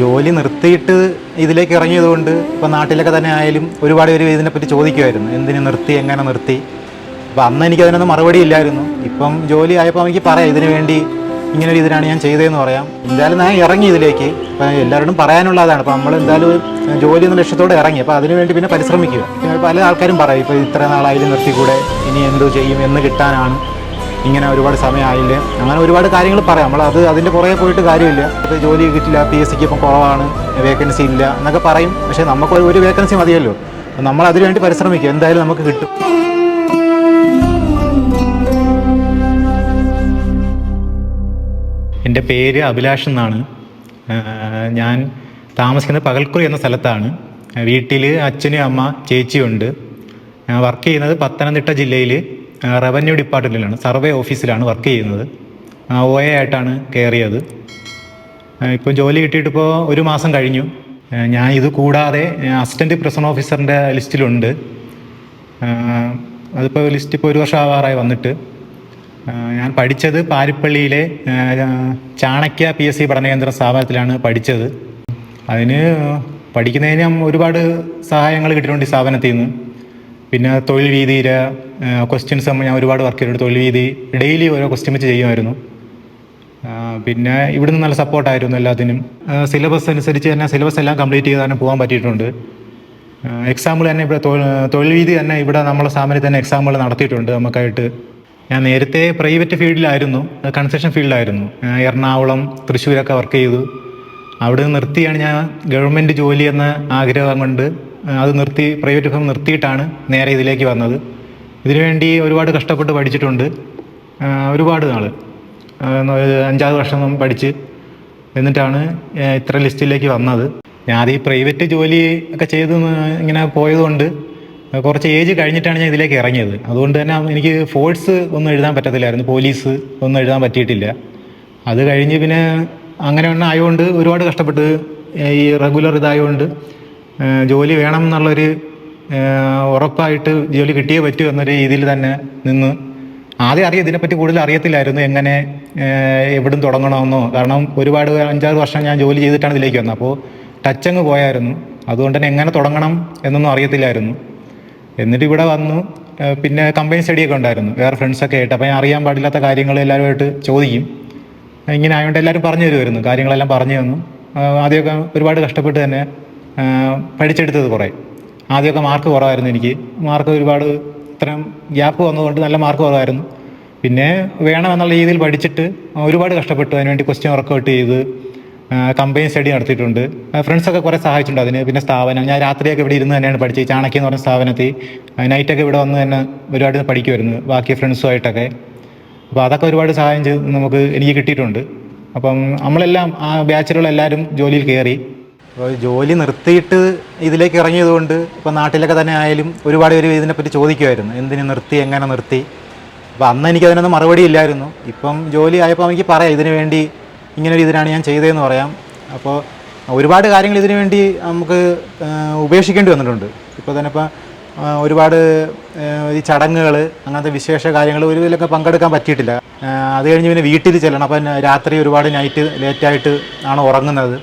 ജോലി നിർത്തിയിട്ട് ഇതിലേക്ക് ഇറങ്ങിയതുകൊണ്ട് ഇപ്പോൾ നാട്ടിലൊക്കെ തന്നെ ആയാലും ഒരുപാട് പേര് ഇതിനെപ്പറ്റി ചോദിക്കുമായിരുന്നു, എന്തിനു നിർത്തി, എങ്ങനെ നിർത്തി. അപ്പോൾ അന്ന് എനിക്കതിനൊന്നും മറുപടി ഇല്ലായിരുന്നു. ഇപ്പം ജോലി ആയപ്പോൾ എനിക്ക് പറയാം, ഇതിനു വേണ്ടി ഇങ്ങനൊരു ഇതിനാണ് ഞാൻ ചെയ്തതെന്ന് പറയാം. എന്തായാലും ഞാൻ ഇറങ്ങി ഇതിലേക്ക്. അപ്പം എല്ലാവരോടും പറയാനുള്ളതാണ്. അപ്പോൾ നമ്മൾ എന്തായാലും ജോലി എന്ന ലക്ഷ്യത്തോടെ ഇറങ്ങി. അപ്പോൾ അതിനുവേണ്ടി പിന്നെ പരിശ്രമിക്കുക. പല ആൾക്കാരും പറയും, ഇപ്പോൾ ഇത്ര നാളായാലും നിർത്തിക്കൂടെ, ഇനി എന്തോ ചെയ്യും, എന്ന് കിട്ടാനാണ്, ഇങ്ങനെ ഒരുപാട് സമയമായില്ലേ, അങ്ങനെ ഒരുപാട് കാര്യങ്ങൾ പറയാം. അതിൻ്റെ പുറകെ പോയിട്ട് കാര്യമില്ല. ഇപ്പോൾ ജോലി കിട്ടില്ല, PSCക്ക് ഇപ്പം കുറവാണ്, വേക്കൻസി ഇല്ല എന്നൊക്കെ പറയും. പക്ഷേ നമുക്ക് ഒരു വേക്കൻസി മതിയല്ലോ. നമ്മൾ അതിനുവേണ്ടി പരിശ്രമിക്കുക, എന്തായാലും നമുക്ക് കിട്ടും. എൻ്റെ പേര് അഭിലാഷ് എന്നാണ്. ഞാൻ താമസിക്കുന്നത് പകൽക്കുറി എന്ന സ്ഥലത്താണ്. വീട്ടിൽ അച്ഛനും അമ്മ ചേച്ചിയുണ്ട്. ഞാൻ വർക്ക് ചെയ്യുന്നത് പത്തനംതിട്ട ജില്ലയിൽ റവന്യൂ ഡിപ്പാർട്ട്മെൻറ്റിലാണ്, സർവേ ഓഫീസിലാണ് വർക്ക് ചെയ്യുന്നത്. OA ആയിട്ടാണ് കയറിയത്. ഇപ്പോൾ ജോലി കിട്ടിയിട്ടിപ്പോൾ 1 മാസം കഴിഞ്ഞു. ഞാൻ ഇത് കൂടാതെ അസിസ്റ്റൻറ്റ് പ്രിസൺ ഓഫീസറിൻ്റെ ലിസ്റ്റിലുണ്ട്. അതിപ്പോൾ ലിസ്റ്റ് ഇപ്പോൾ 1 വർഷം ആവാറായി വന്നിട്ട്. ഞാൻ പഠിച്ചത് പാരിപ്പള്ളിയിലെ ചാണക്യ PSC പഠനകേന്ദ്ര സ്ഥാപനത്തിലാണ് പഠിച്ചത്. അതിന് പഠിക്കുന്നതിന് ഒരുപാട് സഹായങ്ങൾ കിട്ടിയിട്ടുണ്ട് ഈ സ്ഥാപനത്തിൽ നിന്ന്. പിന്നെ തൊഴിൽ വീതിയിലെ ക്വസ്റ്റ്യൻസ് ഞാൻ ഒരുപാട് വർക്ക് ചെയ്തിട്ടുണ്ട്. തൊഴിൽ വീതി ഡെയിലി ഓരോ ക്വസ്റ്റ്യൻ വെച്ച് ചെയ്യുമായിരുന്നു. പിന്നെ ഇവിടുന്ന് നല്ല സപ്പോർട്ടായിരുന്നു എല്ലാത്തിനും. സിലബസ് അനുസരിച്ച് തന്നെ സിലബസ് എല്ലാം കംപ്ലീറ്റ് ചെയ്ത് തന്നെ പോകാൻ പറ്റിയിട്ടുണ്ട്. എക്സാമ്പിൾ തന്നെ ഇവിടെ തൊഴിൽ വീതി തന്നെ ഇവിടെ നമ്മളെ സ്ഥാപനത്തിൽ തന്നെ എക്സാമ്പിൾ നടത്തിയിട്ടുണ്ട് നമുക്കായിട്ട്. ഞാൻ നേരത്തെ പ്രൈവറ്റ് ഫീൽഡിലായിരുന്നു, കൺസ്ട്രക്ഷൻ ഫീൽഡിലായിരുന്നു. എറണാകുളം, തൃശ്ശൂരൊക്കെ വർക്ക് ചെയ്തു. അവിടെ നിർത്തിയാണ് ഞാൻ ഗവൺമെൻറ് ജോലി എന്ന ആഗ്രഹം കൊണ്ട് അത് നിർത്തി, പ്രൈവറ്റ് ഫേം നിർത്തിയിട്ടാണ് നേരെ ഇതിലേക്ക് വന്നത്. ഇതിനുവേണ്ടി ഒരുപാട് കഷ്ടപ്പെട്ട് പഠിച്ചിട്ടുണ്ട്. ഒരുപാട് നാൾ 5-6 വർഷം പഠിച്ച് എന്നിട്ടാണ് ഇത്ര ലിസ്റ്റിലേക്ക് വന്നത്. ഞാൻ ആദ്യം പ്രൈവറ്റ് ജോലി ഒക്കെ ചെയ്ത് ഇങ്ങനെ പോയതുകൊണ്ട് കുറച്ച് ഏജ് കഴിഞ്ഞിട്ടാണ് ഞാൻ ഇതിലേക്ക് ഇറങ്ങിയത്. അതുകൊണ്ട് തന്നെ എനിക്ക് ഫോഴ്സ് ഒന്നും എഴുതാൻ പറ്റത്തില്ലായിരുന്നു, പോലീസ് ഒന്നും എഴുതാൻ പറ്റിയിട്ടില്ല. അത് കഴിഞ്ഞ് പിന്നെ അങ്ങനെ ഒന്നും ആയതുകൊണ്ട് ഒരുപാട് കഷ്ടപ്പെട്ട് ഈ റെഗുലർ ഇതായതുകൊണ്ട് ജോലി വേണം എന്നുള്ളൊരു ഉറപ്പായിട്ട് ജോലി കിട്ടിയേ പറ്റൂ എന്നൊരു രീതിയിൽ തന്നെ നിന്ന്. ആദ്യം ഇതിനെപ്പറ്റി കൂടുതൽ അറിയത്തില്ലായിരുന്നു, എങ്ങനെ എവിടും തുടങ്ങണമെന്നോ. കാരണം ഒരുപാട് 5-6 വർഷം ഞാൻ ജോലി ചെയ്തിട്ടാണ് ഇതിലേക്ക് വന്നത്. അപ്പോൾ ടച്ചങ്ങ് പോയായിരുന്നു. അതുകൊണ്ട് തന്നെ എങ്ങനെ തുടങ്ങണം എന്നൊന്നും അറിയത്തില്ലായിരുന്നു. എന്നിട്ട് ഇവിടെ വന്നു. പിന്നെ കമ്പനി സ്റ്റഡിയൊക്കെ ഉണ്ടായിരുന്നു വേറെ ഫ്രണ്ട്സൊക്കെ ആയിട്ട്. അപ്പോൾ ഞാൻ അറിയാൻ പാടില്ലാത്ത കാര്യങ്ങൾ എല്ലാവരുമായിട്ട് ചോദിക്കും. ഇങ്ങനെ ആയതുകൊണ്ട് എല്ലാവരും പറഞ്ഞു തരുമായിരുന്നു, കാര്യങ്ങളെല്ലാം പറഞ്ഞു തന്നു. ആദ്യമൊക്കെ ഒരുപാട് കഷ്ടപ്പെട്ട് തന്നെ പഠിച്ചെടുത്തത് കുറേ. ആദ്യമൊക്കെ മാർക്ക് കുറവായിരുന്നു എനിക്ക്. മാർക്ക് ഒരുപാട് ഇത്രയും ഗ്യാപ്പ് വന്നതുകൊണ്ട് നല്ല മാർക്ക് കുറവായിരുന്നു. പിന്നെ വേണമെന്നുള്ള രീതിയിൽ പഠിച്ചിട്ട് ഒരുപാട് കഷ്ടപ്പെട്ടു. അതിനുവേണ്ടി ക്വസ്റ്റ്യൻ വർക്കൗട്ട് ചെയ്ത് കമ്പനി സ്റ്റഡി നടത്തിയിട്ടുണ്ട്. ഫ്രണ്ട്സൊക്കെ കുറേ സഹായിച്ചിട്ടുണ്ട് അതിന്. പിന്നെ സ്ഥാപനം, ഞാൻ രാത്രിയൊക്കെ ഇവിടെ ഇരുന്ന് തന്നെയാണ് പഠിച്ചത്. ചാണക്യ എന്ന് പറഞ്ഞ സ്ഥാപനത്തിൽ നൈറ്റൊക്കെ ഇവിടെ വന്ന് തന്നെ ഒരുപാട് പഠിക്കുമായിരുന്നു ബാക്കി ഫ്രണ്ട്സുമായിട്ടൊക്കെ. അപ്പോൾ അതൊക്കെ ഒരുപാട് സഹായം ചെയ്ത് എനിക്ക് കിട്ടിയിട്ടുണ്ട്. അപ്പം നമ്മളെല്ലാം ആ ബാച്ചിലുള്ള എല്ലാവരും ജോലിയിൽ കയറി. അപ്പോൾ ജോലി നിർത്തിയിട്ട് ഇതിലേക്ക് ഇറങ്ങിയതുകൊണ്ട് ഇപ്പോൾ നാട്ടിലൊക്കെ തന്നെ ആയാലും ഒരുപാട് പേര് ഇതിനെപ്പറ്റി ചോദിക്കുമായിരുന്നു, എന്തിനു നിർത്തി, എങ്ങനെ നിർത്തി. അപ്പോൾ അന്ന് എനിക്കതിനൊന്നും മറുപടി ഇല്ലായിരുന്നു. ഇപ്പം ജോലി ആയപ്പോൾ എനിക്ക് പറയാം, ഇതിനു വേണ്ടി ഇങ്ങനൊരു ഇതിനാണ് ഞാൻ ചെയ്തതെന്ന് പറയാം. അപ്പോൾ ഒരുപാട് കാര്യങ്ങൾ ഇതിനു വേണ്ടി നമുക്ക് ഉപേക്ഷിക്കേണ്ടി വന്നിട്ടുണ്ട്. ഇപ്പോൾ തന്നെ ഒരുപാട് ഈ ചടങ്ങുകൾ, അങ്ങനത്തെ വിശേഷ കാര്യങ്ങൾ ഒരു ഇതിലൊക്കെ പങ്കെടുക്കാൻ പറ്റിയിട്ടില്ല. അത് കഴിഞ്ഞ് പിന്നെ വീട്ടിൽ ചെല്ലണം. അപ്പം രാത്രി ഒരുപാട് നൈറ്റ് ലേറ്റായിട്ട് ആണ് ഉറങ്ങുന്നത്.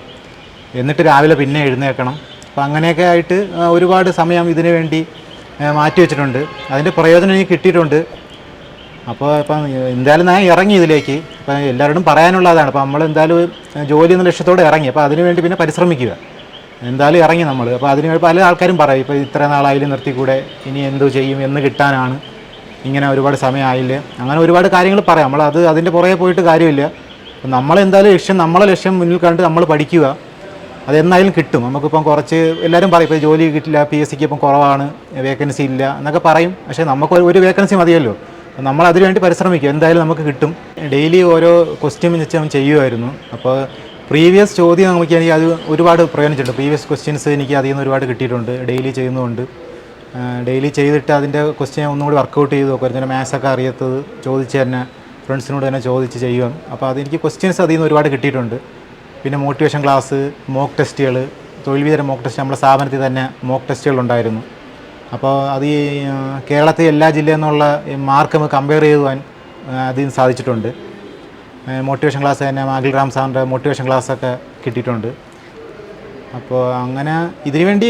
എന്നിട്ട് രാവിലെ പിന്നെ എഴുന്നേൽക്കണം. അപ്പം അങ്ങനെയൊക്കെ ആയിട്ട് ഒരുപാട് സമയം ഇതിനു വേണ്ടി മാറ്റി വെച്ചിട്ടുണ്ട്. അതിൻ്റെ പ്രയോജനം എനിക്ക് കിട്ടിയിട്ടുണ്ട്. അപ്പോൾ ഇപ്പം എന്തായാലും ഞാൻ ഇറങ്ങി ഇതിലേക്ക്. അപ്പം എല്ലാവരോടും പറയാനുള്ളതാണ്. അപ്പോൾ നമ്മൾ എന്തായാലും ജോലി എന്ന ലക്ഷ്യത്തോടെ ഇറങ്ങി. അപ്പോൾ അതിനുവേണ്ടി പിന്നെ പരിശ്രമിക്കുക. എന്തായാലും ഇറങ്ങി നമ്മൾ. അപ്പോൾ അതിന് പല ആൾക്കാരും പറയും, ഇപ്പോൾ ഇത്ര നാളായാലും നിർത്തിക്കൂടെ, ഇനി എന്തോ ചെയ്യും, എന്ന് കിട്ടാനാണ്, ഇങ്ങനെ ഒരുപാട് സമയമായില്ലേ, അങ്ങനെ ഒരുപാട് കാര്യങ്ങൾ പറയാം. അതിൻ്റെ പുറകെ പോയിട്ട് കാര്യമില്ല. അപ്പം നമ്മളെന്തായാലും നമ്മളെ ലക്ഷ്യം മുന്നിൽ കണ്ട് നമ്മൾ പഠിക്കുക. അതെന്നായാലും കിട്ടും. നമുക്കിപ്പം കുറച്ച് എല്ലാവരും പറയും, ഇപ്പോൾ ജോലി കിട്ടില്ല, PSCക്ക് ഇപ്പം കുറവാണ്, വേക്കൻസി ഇല്ല എന്നൊക്കെ പറയും. പക്ഷേ നമുക്ക് ഒരു വേക്കൻസി മതിയല്ലോ. നമ്മൾ അതിനുവേണ്ടി പരിശ്രമിക്കുക, എന്തായാലും നമുക്ക് കിട്ടും. ഡെയിലി ഓരോ ക്വസ്റ്റ്യൻ വെച്ച് നമ്മൾ ചെയ്യുമായിരുന്നു. അപ്പോൾ പ്രീവിയസ് ചോദ്യം എനിക്ക് അത് ഒരുപാട് പ്രയോജനിച്ചിട്ടുണ്ട്. പ്രീവിയസ് ക്വസ്റ്റ്യൻസ് എനിക്ക് അതിൽ നിന്ന് ഒരുപാട് കിട്ടിയിട്ടുണ്ട്. ഡെയിലി ചെയ്യുന്നതുകൊണ്ട് ഡെയിലി ചെയ്തിട്ട് അതിൻ്റെ ക്വസ്റ്റ്യൻ ഒന്നുകൂടി വർക്കൗട്ട് ചെയ്ത് നോക്കുക. പിന്നെ മാത്സൊക്കെ അറിയാത്തത് ചോദിച്ച് തന്നെ ഫ്രണ്ട്സിനോട് തന്നെ ചോദിച്ച് ചെയ്യുക. അപ്പോൾ അതെനിക്ക് ക്വസ്റ്റ്യൻസ് അതിൽ നിന്ന് ഒരുപാട് കിട്ടിയിട്ടുണ്ട്. പിന്നെ മോട്ടിവേഷൻ ക്ലാസ്, മോക്ക് ടെസ്റ്റുകൾ, തൊഴിൽ വിതര മോക്ക് ടെസ്റ്റ് നമ്മുടെ സ്ഥാപനത്തിൽ തന്നെ മോക്ക് ടെസ്റ്റുകളുണ്ടായിരുന്നു. അപ്പോൾ അത് ഈ കേരളത്തിലെ എല്ലാ ജില്ലയിൽ നിന്നുള്ള മാർക്ക് നമുക്ക് കമ്പയർ ചെയ്യുവാൻ അതിന് സാധിച്ചിട്ടുണ്ട്. മോട്ടിവേഷൻ ക്ലാസ് തന്നെ മാഗിൽ റാം സാറിൻ്റെ മോട്ടിവേഷൻ ക്ലാസ്സൊക്കെ കിട്ടിയിട്ടുണ്ട്. അപ്പോൾ അങ്ങനെ ഇതിനു വേണ്ടി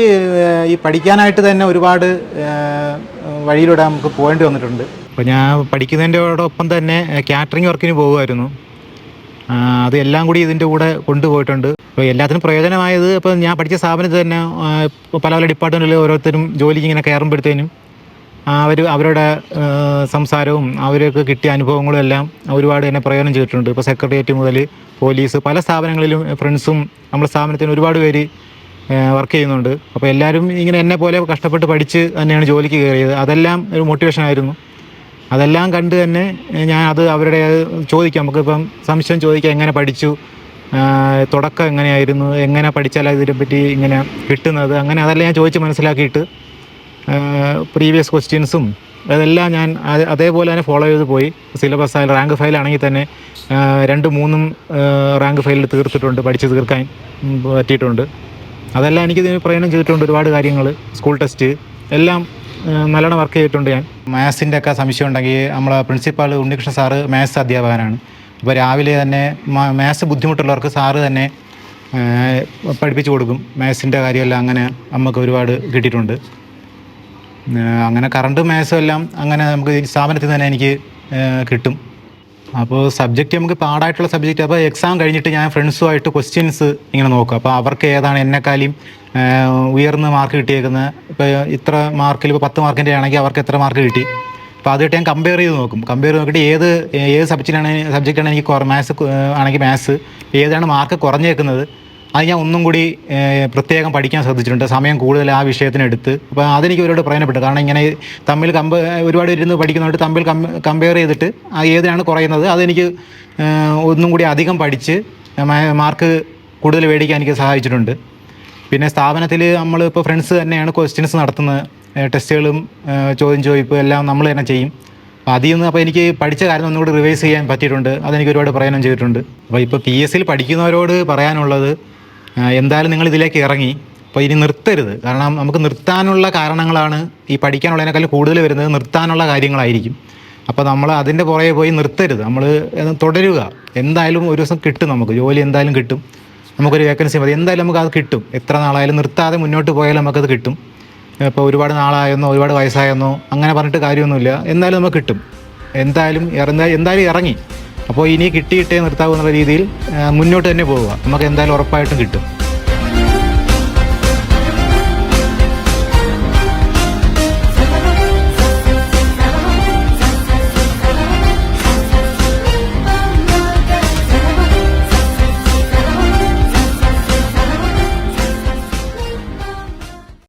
ഈ പഠിക്കാനായിട്ട് തന്നെ ഒരുപാട് വഴിയിലൂടെ നമുക്ക് പോകേണ്ടി വന്നിട്ടുണ്ട്. അപ്പോൾ ഞാൻ പഠിക്കുന്നതിൻ്റെയോടൊപ്പം തന്നെ കാറ്ററിംഗ് വർക്കിന് പോകുമായിരുന്നു. അത് എല്ലാം കൂടി ഇതിൻ്റെ കൂടെ കൊണ്ടുപോയിട്ടുണ്ട്. അപ്പോൾ എല്ലാത്തിനും പ്രയോജനമായത് ഇപ്പോൾ ഞാൻ പഠിച്ച സ്ഥാപനത്തിൽ തന്നെ പല പല ഡിപ്പാർട്ട്മെൻറ്റിൽ ഓരോരുത്തരും ജോലിക്ക് ഇങ്ങനെ കയറുമ്പോഴത്തേനും അവരുടെ സംസാരവും അവർക്ക് കിട്ടിയ അനുഭവങ്ങളും എല്ലാം ഒരുപാട് എന്നെ പ്രയോജനം ചെയ്തിട്ടുണ്ട്. ഇപ്പോൾ സെക്രട്ടേറിയറ്റ് മുതൽ പോലീസ്, പല സ്ഥാപനങ്ങളിലും ഫ്രണ്ട്സും നമ്മുടെ സ്ഥാപനത്തിന് ഒരുപാട് പേര് വർക്ക് ചെയ്യുന്നുണ്ട്. അപ്പോൾ എല്ലാവരും ഇങ്ങനെ എന്നെ പോലെ കഷ്ടപ്പെട്ട് പഠിച്ച് തന്നെയാണ് ജോലിക്ക് കയറിയത്. അതെല്ലാം ഒരു മോട്ടിവേഷനായിരുന്നു. അതെല്ലാം കണ്ട് തന്നെ ഞാൻ അവരുടെ ചോദിക്കാം, നമുക്കിപ്പം സംശയം ചോദിക്കാം, എങ്ങനെ പഠിച്ചു, തുടക്കം എങ്ങനെയായിരുന്നു, എങ്ങനെ പഠിച്ചാൽ ഇതിനെപ്പറ്റി ഇങ്ങനെ കിട്ടുന്നത്, അങ്ങനെ അതെല്ലാം ഞാൻ ചോദിച്ച് മനസ്സിലാക്കിയിട്ട് പ്രീവിയസ് ക്വസ്റ്റ്യൻസും അതെല്ലാം ഞാൻ അതേപോലെ തന്നെ ഫോളോ ചെയ്ത് പോയി. സിലബസ് ആയാലും റാങ്ക് ഫയലാണെങ്കിൽ തന്നെ 2-3 റാങ്ക് ഫയലിൽ തീർത്തിട്ടുണ്ട്, പഠിച്ച് തീർക്കാൻ പറ്റിയിട്ടുണ്ട്. അതെല്ലാം എനിക്കിതിന് പ്രയോജനം ചെയ്തിട്ടുണ്ട്. ഒരുപാട് കാര്യങ്ങൾ, സ്കൂൾ ടെസ്റ്റ് എല്ലാം നല്ലോണം വർക്ക് ചെയ്തിട്ടുണ്ട്. ഞാൻ മാത്സിൻ്റെ ഒക്കെ സംശയം ഉണ്ടെങ്കിൽ നമ്മളെ പ്രിൻസിപ്പാൾ ഉണ്ണികൃഷ്ണൻ സാറ് മാത്സ് അധ്യാപകനാണ്. അപ്പോൾ രാവിലെ തന്നെ മാത്സ് ബുദ്ധിമുട്ടുള്ളവർക്ക് സാറ് തന്നെ പഠിപ്പിച്ചു കൊടുക്കും. മാത്സിൻ്റെ കാര്യമെല്ലാം അങ്ങനെ നമുക്ക് ഒരുപാട് കിട്ടിയിട്ടുണ്ട്. അങ്ങനെ കറണ്ട് മാത്സും എല്ലാം അങ്ങനെ നമുക്ക് ഈ സ്ഥാപനത്തിൽ തന്നെ എനിക്ക് കിട്ടും. അപ്പോൾ സബ്ജക്റ്റ് നമുക്ക് പാടായിട്ടുള്ള സബ്ജക്റ്റ്, അപ്പോൾ എക്സാം കഴിഞ്ഞിട്ട് ഞാൻ ഫ്രണ്ട്സുമായിട്ട് ക്വസ്റ്റ്യൻസ് ഇങ്ങനെ നോക്കും. അപ്പോൾ അവർക്ക് ഏതാണ് എന്നെക്കാളും ഉയർന്ന മാർക്ക് കിട്ടിയേക്കുന്നത്, ഇപ്പോൾ ഇത്ര മാർക്കിൽ ഇപ്പോൾ 10 മാർക്കിൻ്റെ ആണെങ്കിൽ അവർക്ക് എത്ര മാർക്ക് കിട്ടി, അപ്പോൾ അതായിട്ട് ഞാൻ കമ്പയർ ചെയ്ത് നോക്കും. കമ്പയർ നോക്കിയിട്ട് ഏത് സബ്ജക്റ്റാണ് എനിക്ക് മാത്സ് ആണെങ്കിൽ മാത്സ് ഏതാണ് മാർക്ക് കുറഞ്ഞേക്കുന്നത്, അത് ഞാൻ ഒന്നും കൂടി പ്രത്യേകം പഠിക്കാൻ ശ്രദ്ധിച്ചിട്ടുണ്ട്. സമയം കൂടുതൽ ആ വിഷയത്തിനെടുത്ത്. അപ്പോൾ അതെനിക്ക് ഒരുപാട് പ്രയോജനപ്പെട്ടു. കാരണം ഇങ്ങനെ തമ്മിൽ ഒരുപാട് ഇരുന്ന് പഠിക്കുന്നതായിട്ട് തമ്മിൽ കമ്പയർ ചെയ്തിട്ട് ഏതാണ് കുറയുന്നത് അതെനിക്ക് ഒന്നും കൂടി അധികം പഠിച്ച് മാർക്ക് കൂടുതൽ മേടിക്കാൻ എനിക്ക് സഹായിച്ചിട്ടുണ്ട്. പിന്നെ സ്ഥാപനത്തിൽ നമ്മളിപ്പോൾ ഫ്രണ്ട്സ് തന്നെയാണ് ക്വസ്റ്റ്യൻസ് നടത്തുന്നത്, ടെസ്റ്റുകളും ചോദ്യം ചോദിപ്പ് എല്ലാം നമ്മൾ തന്നെ ചെയ്യും. അപ്പോൾ അതിൽ നിന്ന് അപ്പോൾ എനിക്ക് പഠിച്ച കാര്യം ഒന്നുകൂടി റിവൈസ് ചെയ്യാൻ പറ്റിയിട്ടുണ്ട്. അതെനിക്ക് ഒരുപാട് പ്രയോജനം ചെയ്തിട്ടുണ്ട്. അപ്പോൾ ഇപ്പോൾ PSC പഠിക്കുന്നവരോട് പറയാനുള്ളത്, എന്തായാലും നിങ്ങൾ ഇതിലേക്ക് ഇറങ്ങി. അപ്പോൾ ഇനി നിർത്തരുത്. കാരണം നമുക്ക് നിർത്താനുള്ള കാരണങ്ങളാണ് ഈ പഠിക്കാനുള്ളതിനേക്കാളും കൂടുതൽ വരുന്നത് നിർത്താനുള്ള കാര്യങ്ങളായിരിക്കും. അപ്പോൾ നമ്മൾ അതിൻ്റെ പുറകെ പോയി നിർത്തരുത്. നമ്മൾ തുടരുക. എന്തായാലും ഒരു ദിവസം കിട്ടും, നമുക്ക് ജോലി എന്തായാലും കിട്ടും. നമുക്കൊരു വേക്കൻസി മതി, എന്തായാലും നമുക്ക് അത് കിട്ടും. എത്ര നാളായാലും നിർത്താതെ മുന്നോട്ട് പോയാലും നമുക്കത് കിട്ടും. ഇപ്പോൾ ഒരുപാട് നാളായെന്നോ ഒരുപാട് വയസ്സായെന്നോ അങ്ങനെ പറഞ്ഞിട്ട് കാര്യമൊന്നുമില്ല, എന്തായാലും നമുക്ക് കിട്ടും. എന്തായാലും ഇറങ്ങി. അപ്പോൾ ഇനി കിട്ടിയിട്ടേ നിർത്താവൂ എന്നുള്ള രീതിയിൽ മുന്നോട്ട് തന്നെ പോവുക. നമുക്ക് എന്തായാലും ഉറപ്പായിട്ടും കിട്ടും.